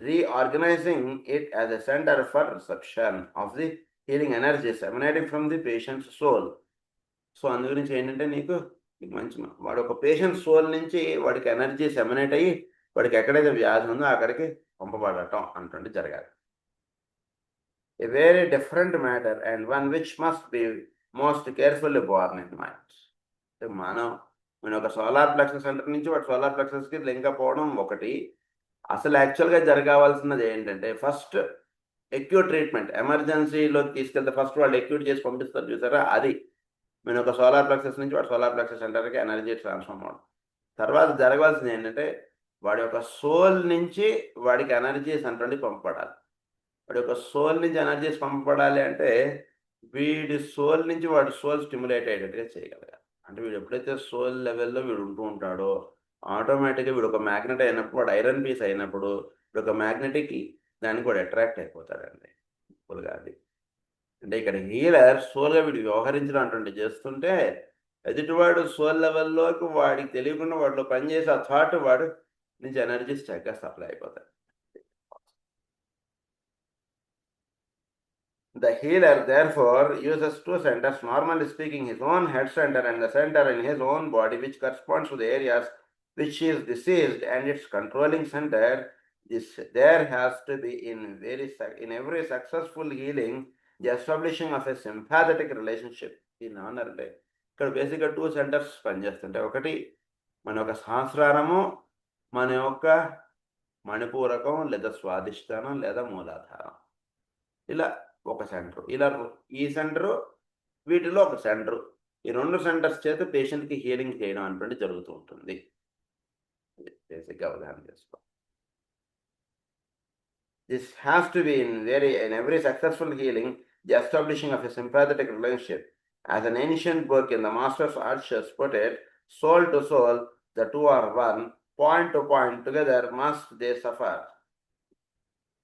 reorganizing it as a center for reception of the healing energies emanating from the patient's soul. So అందు గురించి ఏంటంటే నీకు మంచి వాడు ఒక patient soul నుంచి వాడికి energies emanate అయ్యి వాడికి ఎక్కడైతే వ్యాధి ఉందో అక్కడికి పంపబడటం అంటే జరగాలి. A very different matter, and one which must be most carefully borne in mind. మన ఒక సోలార్ ప్లెక్సస్ సెంటర్ నుంచి వాడు సోలార్ ప్లెక్సస్కి లింకప్ అవ్వడం ఒకటి. అసలు యాక్చువల్గా జరగాల్సినది ఏంటంటే ఫస్ట్ ఎక్యూట్ ట్రీట్మెంట్, ఎమర్జెన్సీలోకి తీసుకెళ్తే ఫస్ట్ వాళ్ళు ఎక్యూట్ చేసి పంపిస్తారు చూసారా, అది నేను ఒక సోలార్ ప్లెక్సస్ నుంచి వాడు సోలార్ ప్లెక్సస్ సెంటర్కి ఎనర్జీ ట్రాన్స్ఫార్మ్ అవ్వడం. తర్వాత జరగాల్సింది ఏంటంటే వాడి యొక్క సోల్ నుంచి వాడికి ఎనర్జీస్ అంటే పంపబడాలి. వాడి యొక్క సోల్ నుంచి ఎనర్జీస్ పంపబడాలి అంటే వీడి సోల్ నుంచి వాడి సోల్ స్టిమ్యులేట్ అయ్యేటట్టుగా చేయగలగాలి. అంటే వీడు ఎప్పుడైతే సోల్ లెవెల్లో వీడు ఉంటూ ఉంటాడో ఆటోమేటిక్గా వీడు ఒక మ్యాగ్నెట్ అయినప్పుడు, వాడు ఐరన్ పీస్ అయినప్పుడు వీడు ఒక మ్యాగ్నెటిక్ దానికి కూడా అట్రాక్ట్ అయిపోతాడండి ఫుల్గా. అది అంటే ఇక్కడ హీలర్ సోల్గా వీడు వ్యవహరించడం అంటే చేస్తుంటే ఎదుటివాడు సోల్ లెవెల్లోకి వాడికి తెలియకుండా వాడిలో పనిచేసే ఆ థాట్ వాడు నుంచి ఎనర్జీస్ చక్కగా సప్లై అయిపోతాయి. The healer therefore uses two centers, normally speaking his own head center and the center in his own body which corresponds to the areas which is diseased, and its controlling center. There has to be in every successful healing the establishing of a sympathetic relationship. అంటే ఇక్కడ బేసిక్గా 2 centres పనిచేస్తుంటాయి. ఒకటి మన ఒక సహస్రారము, మన యొక్క మణిపూరకం లేదా స్వాదిష్టానం లేదా మూలాధారం, ఇలా ఒక సెంటర్, ఇలా ఈ సెంటరు వీటిలో ఒక సెంటర్, ఈ 2 సెంటర్స్ చేత పేషెంట్కి హీలింగ్ చేయడం అనేటువంటి జరుగుతూ ఉంటుంది. బేసిక్గా అవగాహన చేసుకో. This has to be in every successful healing, the establishing of a sympathetic relationship. As an ancient book in the Master's Archers put it, soul to soul, the two are one. Point to point, together must they suffer.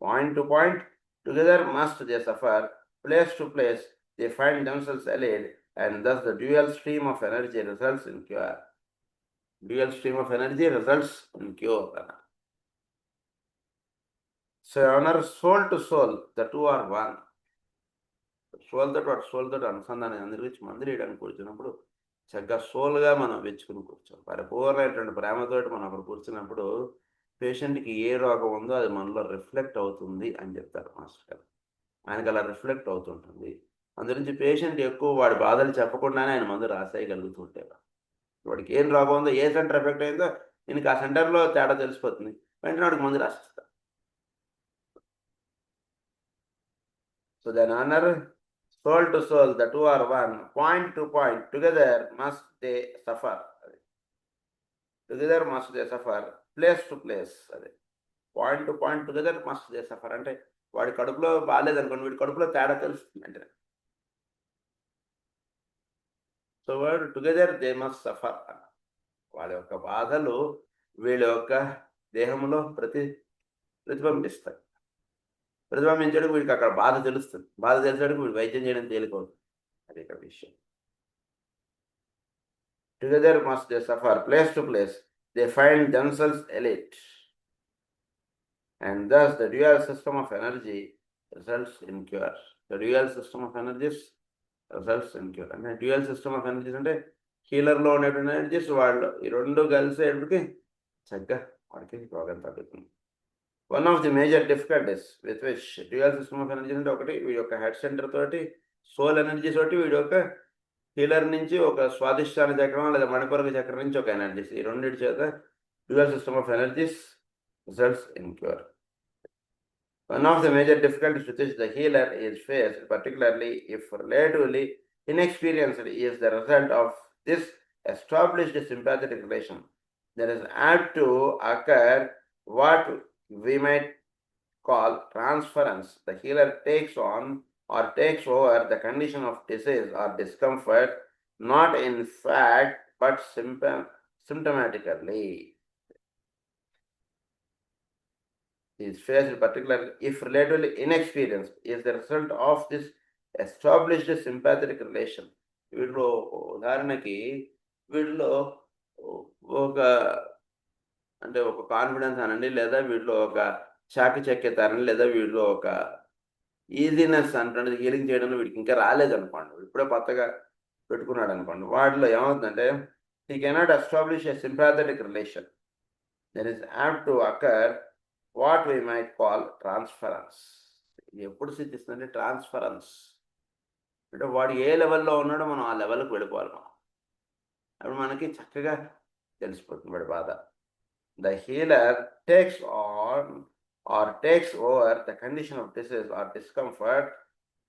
Point to point, together must they suffer. Place to place, they find themselves allied, and thus the dual stream of energy results in cure. Dual stream of energy results in cure. So, honor soul to soul, the two are one. Soul తోటి అనుసంధానం అందరికి మందులు వేయడానికి కూర్చున్నప్పుడు చక్కగా సోల్గా మనం వెచ్చుకుని కూర్చోం. పరిపూర్ణమైనటువంటి ప్రేమతోటి మనం అక్కడ కూర్చున్నప్పుడు పేషెంట్కి ఏ రోగం ఉందో అది మనలో రిఫ్లెక్ట్ అవుతుంది అని చెప్తారు మాస్టర్ గారు. ఆయనకు అలా రిఫ్లెక్ట్ అవుతుంటుంది. అందుగురించి పేషెంట్ ఎక్కువ వాడి బాధలు చెప్పకుండానే ఆయన మందు రాసేయగలుగుతుంటేవారు. వాడికి ఏం రోగం ఉందో, ఏ సెంటర్ ఎఫెక్ట్ అయిందో ఈయనకి ఆ సెంటర్లో తేడా తెలిసిపోతుంది, వెంటనే వాడికి మందు రాసిస్తారు. So then honour soul to soul, the two are one. Point to point, together must they suffer. Together must they suffer. Place to place. Point to point, together must they suffer. అంటే వాడి కడుపులో బాగాలేదనుకోండి, వీడి కడుపులో తేడా తెలుస్తుంది అంటే. So వాడు together they must suffer. వాళ్ళ యొక్క బాధలు వీళ్ళ యొక్క దేహంలో ప్రతిబింబిస్తాయి. ప్రతిబింబించడానికి వీడికి అక్కడ బాధ తెలుస్తుంది. బాధ తెలిసేటప్పుడు వీడు వైద్యం చేయడం తేలికవుతుంది. అది ఇక్కడ విషయం. Together must they suffer. Place to place they find themselves elite, and thus the dual system of energy results in cure. The dual system of energies results in cure. అంటే డ్యూయల్ సిస్టమ్ ఆఫ్ ఎనర్జీస్ అంటే హీలర్లో ఉన్నటువంటి energies వాళ్ళు ఈ రెండు కలిసేటికి చక్కగా వాడికి రోగం తగ్గుతుంది. One of the major difficulties with which dual system of energy అంటే ఒకటి వీడి యొక్క హెడ్ సెంటర్ తోటి సోల్ ఎనర్జీస్ తోటి వీడి యొక్క హీలర్ నుంచి ఒక స్వాదిష్టాన చక్రం లేదా మణిపూరక చక్రం నుంచి ఒక ఎనర్జీస్, ఈ రెండింటి చేత dual system of energies results in cure. One of the major difficulties with which the healer is faced, particularly if relatively inexperienced, is the result of this established sympathetic relation. There is apt to occur what we might call transference. The healer takes on or takes over the condition of disease or discomfort, not in fact but symptomatically. Is faced particularly if relatively inexperienced, is the result of this established sympathetic relation. వీటిలో ఉదాహరణకి వీటిలో ఒక అంటే ఒక confidence అనండి, లేదా వీటిలో ఒక చాకచక్యత అనండి, లేదా వీటిలో ఒక ఈజీనెస్ అంటే హీలింగ్ చేయడంలో వీడికి ఇంకా రాలేదనుకోండి, ఇప్పుడే కొత్తగా పెట్టుకున్నాడు అనుకోండి, వాటిలో ఏమవుతుందంటే he cannot establish a sympathetic relation. There is apt to occur what we might call transference. ఇది ఎప్పుడు సిద్ధిస్తుందంటే ట్రాన్స్ఫరెన్స్ అంటే వాడు ఏ లెవెల్లో ఉన్నాడో మనం ఆ లెవెల్కి వెళ్ళిపోవాలి. మనం అప్పుడు మనకి చక్కగా తెలిసిపోతుంది వాడి బాధ. The healer takes on or takes over the condition of disease or discomfort,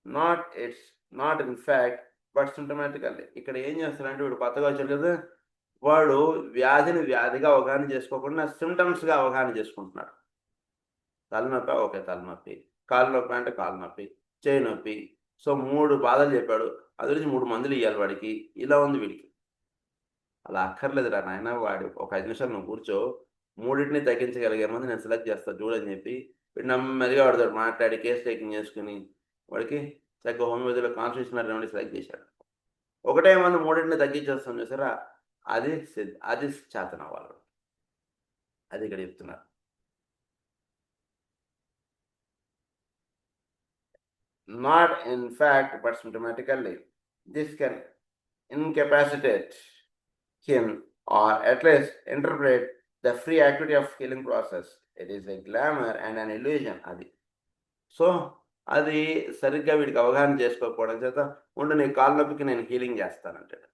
not in fact but symptomatically. ఇక్కడ ఏం చేస్తారంటే వీడు కొత్తగా వచ్చాడు కదా, వాడు వ్యాధిని వ్యాధిగా అవగాహన చేసుకోకుండా సిమ్టమ్స్గా అవగాహన చేసుకుంటున్నాడు. తలనొప్పి, ఓకే తలనొప్పి, కాలు నొప్పి అంటే కాలు నొప్పి, చేయి నొప్పి. సో 3 బాధలు చెప్పాడు, అది నుంచి 3 మందులు ఇవ్వాలి వాడికి, ఇలా ఉంది వీడికి. అలా అక్కర్లేదురా నాయన, వాడు ఒక 5 నిమిషాలు నువ్వు కూర్చో, 3టిని తగ్గించగలిగే మంది నేను సెలెక్ట్ చేస్తాను చూడని చెప్పి వీడు నెమ్మదిగా వాడితో మాట్లాడి కేసు టేకింగ్ చేసుకుని వాడికి చక్కగా హోమియోపతిలో కాన్స్టిట్యూషనల్ రెమెడీ సెలెక్ట్ చేశాడు. ఒకటే మంది 3టిని తగ్గించేస్తాం చూసారా, అది చేతన వాళ్ళు. అది ఇక్కడ చెప్తున్నారు. Not in fact but symptomatically. This can incapacitate him or at least interpret the free activity of healing process. It is a glamour and an illusion. అది సో అది సరిగ్గా వీడికి అవగాహన చేసుకోకపోవడం చేత ఉండు నీ కాలు నొప్పికి నేను హీలింగ్ చేస్తానంటాడు.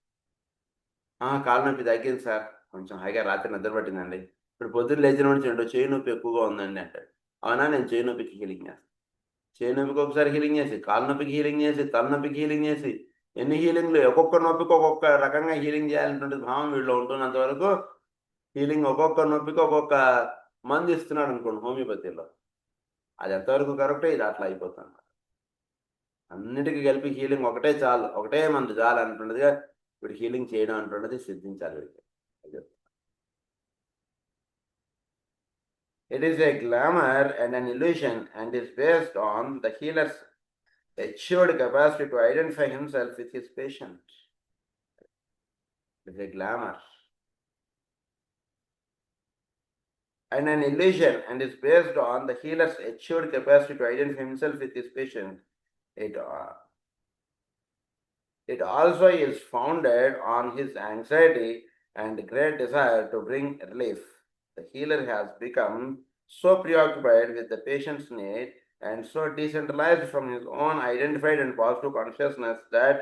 కాలు నొప్పి తగ్గింది సార్, కొంచెం హాయిగా రాత్రి నిద్ర పట్టిందండి, ఇప్పుడు పొద్దున్న లేచిన నుంచి చేయి నొప్పి ఎక్కువగా ఉందండి అంటాడు. అవునా, నేను చేయి నొప్పికి హీలింగ్ చేస్తాను. చేయి నొప్పికి ఒకసారి హీలింగ్ చేసి, కాలు నొప్పికి హీలింగ్ చేసి, తలనొప్పికి హీలింగ్ చేసి, ఎన్ని హీలింగ్లు, ఒక్కొక్క నొప్పికి ఒక్కొక్క రకంగా హీలింగ్ చేయాలనేటువంటి భావం వీళ్ళు ఉంటున్నంత వరకు హీలింగ్ ఒక్కొక్క నొప్పికి ఒక్కొక్క మందు ఇస్తున్నాడు అనుకోండి హోమియోపతిలో, అది ఎంతవరకు కరెక్టే, ఇది అట్లా అయిపోతుంది. అన్నిటికీ కలిపి హీలింగ్ ఒకటే చాలు, ఒకటే మందు చాలు అంటున్నదిగా వీడు హీలింగ్ చేయడం అంటున్నది సిద్ధించాలి వీడికి. It is a glamour and an illusion and is based on the healer's assured capacity to identify himself with his patient. It is a glamour and an illusion and is based on the healer's assured capacity to identify himself with his patient. It also is founded on his anxiety and great desire to bring relief. The healer has become so preoccupied with the patient's need and so decentralized from his own identified and positive consciousness that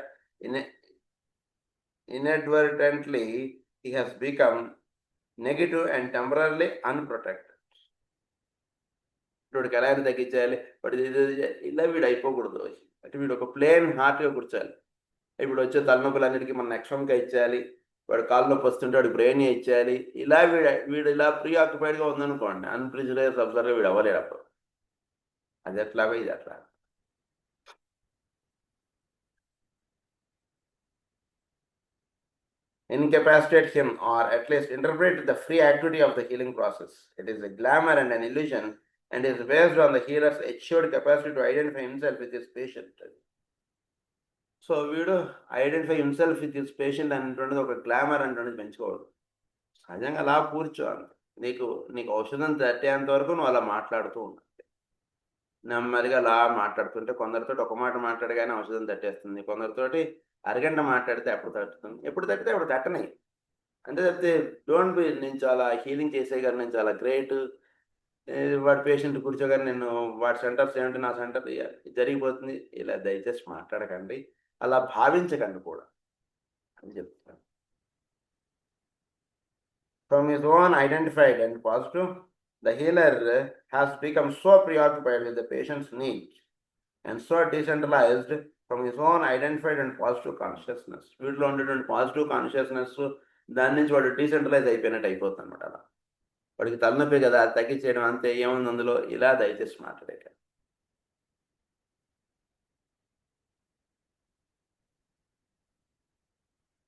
inadvertently he has become negative and temporarily unprotected. వీడికి ఎలా తగ్గించాలి, వాడు ఇలా వీడు అయిపోకూడదు, అంటే వీడు ఒక plane హార్ట్గా కూర్చోాలి. ఇప్పుడు వచ్చే తలనొప్పులన్నిటికీ మనం నెక్స్ట్గా ఇచ్చేయాలి, వాడు కాళ్ళు నొప్పి వస్తుంటే వాడు బ్రెయిన్ ఇచ్చేయాలి, ఇలా వీడు ఇలా ప్రీ ఆక్యుపైడ్గా ఉందనుకోండి, అన్ప్రిజరైజ్ అబ్జర్వ్ వీడు అవ్వలేడు అప్పుడు. అది ఎట్లాగో ఇది అట్లా. Incapacitate him or at least interpret the free activity of the healing process. It is a glamour and an illusion and is based on the healer's assured capacity to identify himself with his patient. So వీడు identify himself with his patient అనేటువంటిది ఒక glamour అనేటువంటిది పెంచుకోవద్దు. సహజంగా అలా కూర్చోవాలి. నీకు ఔషధం తట్టేంత వరకు నువ్వు అలా మాట్లాడుతూ ఉండాలి. నెమ్మదిగా అలా మాట్లాడుతుంటే కొందరితో ఒక మాట మాట్లాడగానే ఔషధం తట్టేస్తుంది, కొందరితోటి అరగంట మాట్లాడితే ఎప్పుడు తట్టుతుంది, ఎప్పుడు తట్టితే అప్పుడు తట్టని. అంటే చెప్తే డోంట్ బి నేను చాలా హీలింగ్ చేసేయగలను, నేను చాలా గ్రేట్, వాడి పేషెంట్ కూర్చోగానే నేను వాడి సెంటర్స్ ఏమిటి నా సెంటర్ జరిగిపోతుంది, ఇలా దయచేసి మాట్లాడకండి, అలా భావించకండి కూడా అని చెప్తాను. From his own identified and positive, the healer has become so preoccupied with the patient's needs and so decentralized from his own identified and positive consciousness. వీటిలో ఉండేటువంటి పాజిటివ్ కాన్షియస్నెస్ దాని నుంచి వాడు డీసెంట్రలైజ్ అయిపోయినట్టు అయిపోతుంది అనమాట. అలా వాడికి తలనొప్పి కదా, అది తగ్గించేయడం అంతే, ఏముంది అందులో, ఇలా దయచేసి మాట్లాడేట.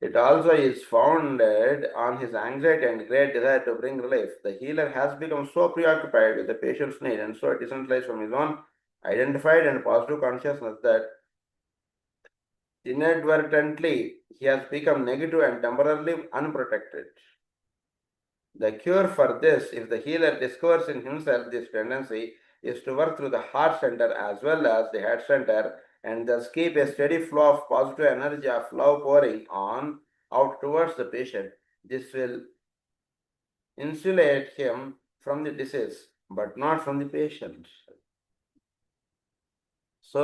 It also is founded on his anxiety and great desire to bring relief. The healer has become so preoccupied with the patient's need and so decentralized from his own identified and positive consciousness that inadvertently he has become negative and temporarily unprotected. The cure for this, if the healer discovers in himself this tendency, is to work through the heart center as well as the head center and thus keep a steady flow of positive energy of love pouring on out towards the patient. This will insulate him from the disease, but not from the patient. So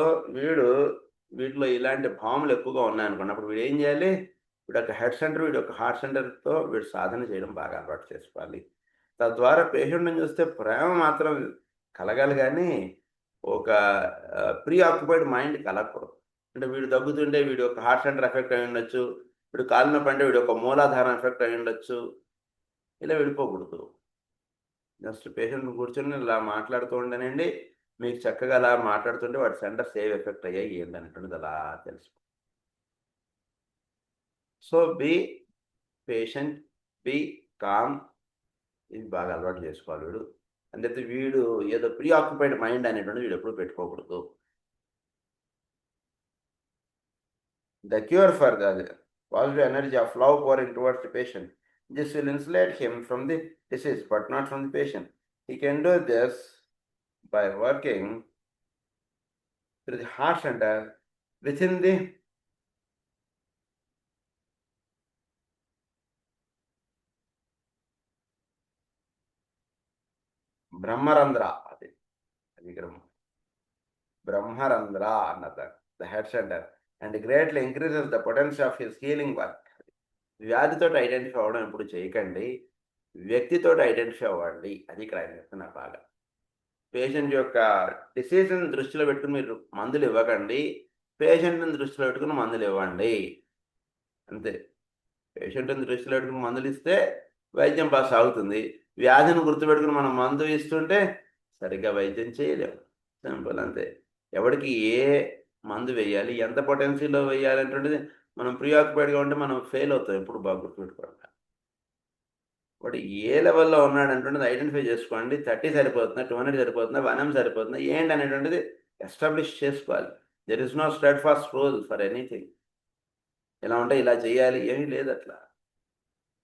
వీటిలో ఇలాంటి భావములు ఎక్కువగా ఉన్నాయనుకున్నప్పుడు వీడు ఏం చేయాలి, వీడు ఒక head center, వీడు ఒక హార్ట్ సెంటర్తో వీడు సాధన చేయడం బాగా అలవాటు చేసుకోవాలి. తద్వారా పేషెంట్ని చూస్తే ప్రేమ మాత్రం కలగాలి, కానీ ఒక ప్రీ ఆక్యుపైడ్ మైండ్ కలగకూడదు. అంటే వీడు దగ్గుతుంటే వీడు ఒక హార్ట్ సెంటర్ ఎఫెక్ట్ అయి ఉండొచ్చు, వీడు కాలు నొప్పి అంటే వీడు ఒక మూలాధారం ఎఫెక్ట్ అయి ఉండొచ్చు, ఇలా వెళ్ళిపోకూడదు. జస్ట్ పేషెంట్ కూర్చొని ఇలా మాట్లాడుతూ ఉండనండి, మీకు చక్కగా అలా మాట్లాడుతుంటే వాటి సెంటర్స్ ఏవి ఎఫెక్ట్ అయ్యాయి ఏంటి అనేటువంటిది అలా తెలుసు. So be patient, be calm, ఇది బాగా అలవాటు చేసుకోవాలి వీడు. అంటే వీడు ఏదో ప్రీ ఆక్యుపైడ్ మైండ్ అనేటువంటి వీడు ఎప్పుడు పెట్టుకోకూడదు. The cure for the positive energy of love pouring towards the patient. This will insulate him from the disease, but not from the patient. He can do this by working through the heart center within the Brahmarandra. Brahmarandra, another, the head center, and greatly increases the potential of his healing work. వ్యాధితో identify అవ్వడం ఎప్పుడు చేయకండి. వ్యక్తితో identify అవ్వండి. అది ఇక్కడ ఆయన చెప్తున్నా బాగా. పేషెంట్ యొక్క డిసీజ్ని దృష్టిలో పెట్టుకుని మీరు మందులు ఇవ్వకండి, పేషెంట్ని దృష్టిలో పెట్టుకుని మందులు ఇవ్వండి. అంతే. పేషెంట్ని దృష్టిలో పెట్టుకుని మందులు ఇస్తే వైద్యం బాగా సాగుతుంది. వ్యాధిని గుర్తుపెట్టుకుని మనం మందు ఇస్తుంటే సరిగ్గా వైద్యం చేయలేము. సింపుల్ అంతే. ఎవరికి ఏ మందు వేయాలి, ఎంత పొటెన్సీలో వేయాలి అనేటువంటిది మనం ప్రియాక్యుపైడ్గా ఉంటే మనం ఫెయిల్ అవుతాం. ఎప్పుడు బాగా గుర్తుపెట్టుకోవాలి. వాడు ఏ లెవెల్లో ఉన్నాడు అనేటువంటిది ఐడెంటిఫై చేసుకోండి. 30 సరిపోతుందా, 200 సరిపోతుందా, 1M సరిపోతుందా ఏంటి అనేటువంటిది ఎస్టాబ్లిష్ చేసుకోవాలి. There is no steadfast rule for anything. ఇలా ఉంటే ఇలా చేయాలి ఏమీ లేదు అట్లా.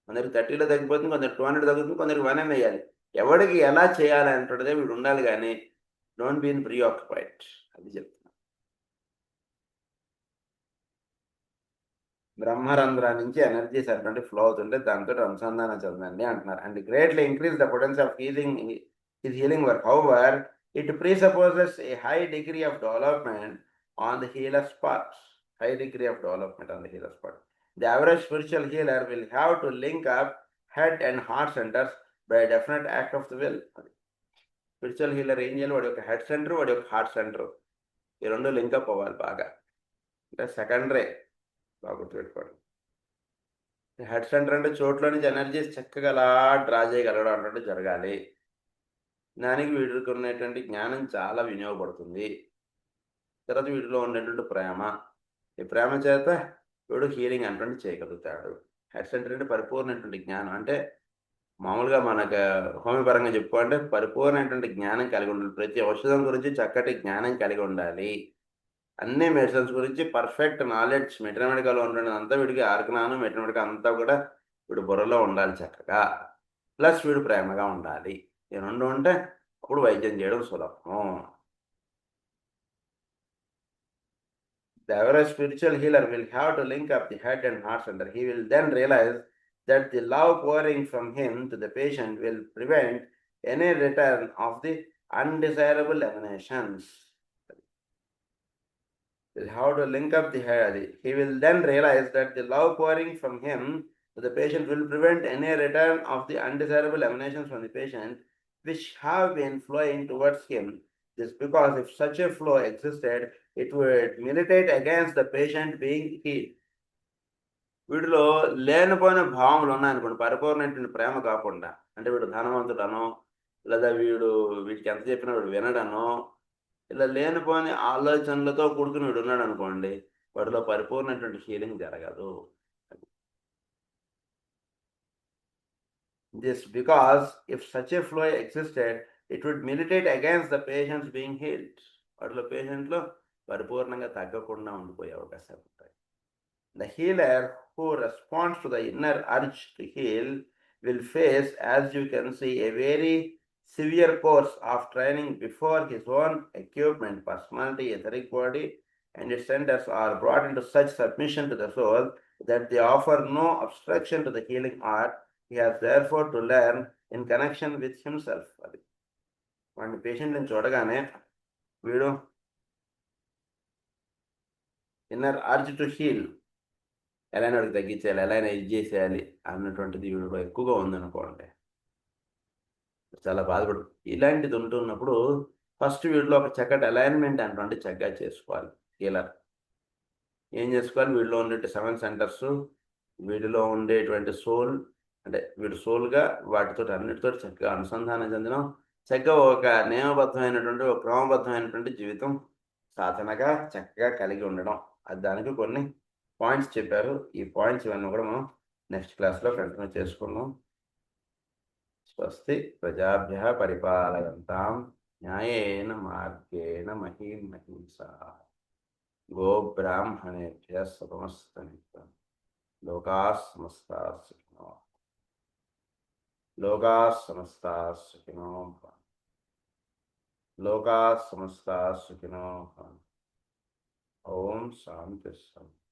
కొందరికి 30లో తగ్గిపోతుంది, కొందరికి 200 తగ్గుతుంది, కొందరికి 1M వేయాలి. ఎవరికి ఎలా చేయాలి అనేటువంటిదే వీడు ఉండాలి కానీ డోంట్ బీ ఇన్ ప్రీఆక్యుపైడ్. అది చెప్తున్నా. బ్రహ్మరంధ్రం నుంచి ఎనర్జీ సరిపడి ఫ్లో అవుతుంటే దాంతో అనుసంధానం చెందండి అంటున్నారు. And greatly increase the potential of healing work. However it presupposes A high degree of development on the healers part. High degree of development on the healer's part. The average spiritual healer will have to link up head and heart centers by a definite act of the will. Spiritual healer ఏం చేయాలి? వాడి యొక్క head center, వాడి యొక్క heart center, ఈ రెండు link up అవ్వాలి బాగా. అంటే సెకండరీ బాగా గుర్తుపెట్టుకోండి. హెడ్ సెంటర్ అంటే చోట్ల నుంచి ఎనర్జీస్ చక్కగా అలా డ్రా చేయగలడం అన్నట్టు జరగాలి. దానికి వీడికి ఉన్నటువంటి జ్ఞానం చాలా వినియోగపడుతుంది. తర్వాత వీటిలో ఉండేటువంటి ప్రేమ, ఈ ప్రేమ చేత వీడు హీలింగ్ అటువంటి చేయగలుగుతాడు. హెడ్ సెంటర్ అంటే పరిపూర్ణమైనటువంటి జ్ఞానం. అంటే మామూలుగా మనకు హోమియోపరంగా చెప్పుకోవాలంటే పరిపూర్ణమైనటువంటి జ్ఞానం కలిగి ఉండాలి. ప్రతి ఔషధం గురించి చక్కటి జ్ఞానం కలిగి ఉండాలి. అన్ని మెడిసిన్స్ గురించి పర్ఫెక్ట్ నాలెడ్జ్, మెటర్మెడికల్ ఉండడం అంతా వీడికి ఆర్గనాను మెటర్మెడికల్ అంతా కూడా వీడు బుర్రలో ఉండాలి చక్కగా. ప్లస్ వీడు ప్రేమగా ఉండాలి. ఈ రెండు ఉంటే అప్పుడు వైద్యం చేయడం సులభం. The average spiritual healer will have to link up the head and heart center. He will then realize that the love pouring from him to the patient will prevent any return of the undesirable emanations. Will have to link up the head. He will then realize that the love pouring from him to the patient will prevent any return of the undesirable emanations from the patient which have been flowing towards him. This because if such a flow existed, it would militate against the patient being healed. వీడిలో లేనిపోయిన భావములు ఉన్నాయనుకోండి, పరిపూర్ణమైనటువంటి ప్రేమ కాకుండా, అంటే వీడు ధనవంతుడనో లేదా వీడికి ఎంత చెప్పినా వీడు వినడనో, ఇలా లేనిపోని ఆలోచనలతో కూడుకుని వీడు ఉన్నాడు అనుకోండి, వాడిలో పరిపూర్ణమైనటువంటి హీలింగ్ జరగదు. This because if such a flow existed, it would militate against the patients being healed. వాటిలో పేషెంట్లో పరిపూర్ణంగా తగ్గకుండా ఉండిపోయే అవకాశాలు ఉంటాయి. The healer who responds to the inner urge to heal will face, as you can see, a very severe course of training before his own equipment, personality, etheric body, and its centers are brought into such submission to the soul that they offer no obstruction to the healing art. He has therefore to learn in connection with himself. అది వాడిని పేషెంట్ని చూడగానే వీడు inner urge to heal, ఎలా వాడికి తగ్గించేయాలి, ఎలా ఇది చేసేయాలి అన్నటువంటిది వీడిలో ఎక్కువగా ఉందనుకోండి, చాలా బాధపడు. ఇలాంటిది ఉంటున్నప్పుడు ఫస్ట్ వీడిలో ఒక చక్కటి అలైన్మెంట్ అంటే చక్కగా చేసుకోవాలి. హీలర్ ఏం చేసుకోవాలి? వీడిలో ఉండే 7 సెంటర్స్, వీడిలో ఉండేటువంటి సోల్, అంటే వీడు సోల్గా వాటితో అన్నిటితో చక్కగా అనుసంధానం చెందడం, చక్కగా ఒక నియమబద్ధమైనటువంటి, ఒక క్రమబద్ధమైనటువంటి జీవితం సాధనగా చక్కగా కలిగి ఉండడం. అది దానికి కొన్ని పాయింట్స్ చెప్పారు. ఈ పాయింట్స్ ఇవన్నీ కూడా మనం నెక్స్ట్ క్లాస్లో కంటిన్యూ చేసుకుందాం. స్వస్తి ప్రజాభ్యః పరిపాలయంతాం న్యాయేన మార్గేణ మహీం మహీంసా గోబ్రాహ్మణేభ్యः శుభమస్తు. లోకాః సమస్తాః సుఖినో లోకాః సమస్తాః సుఖినో లోకాః సమస్తాః సుఖినో. ఓం శాంతి శాంతి.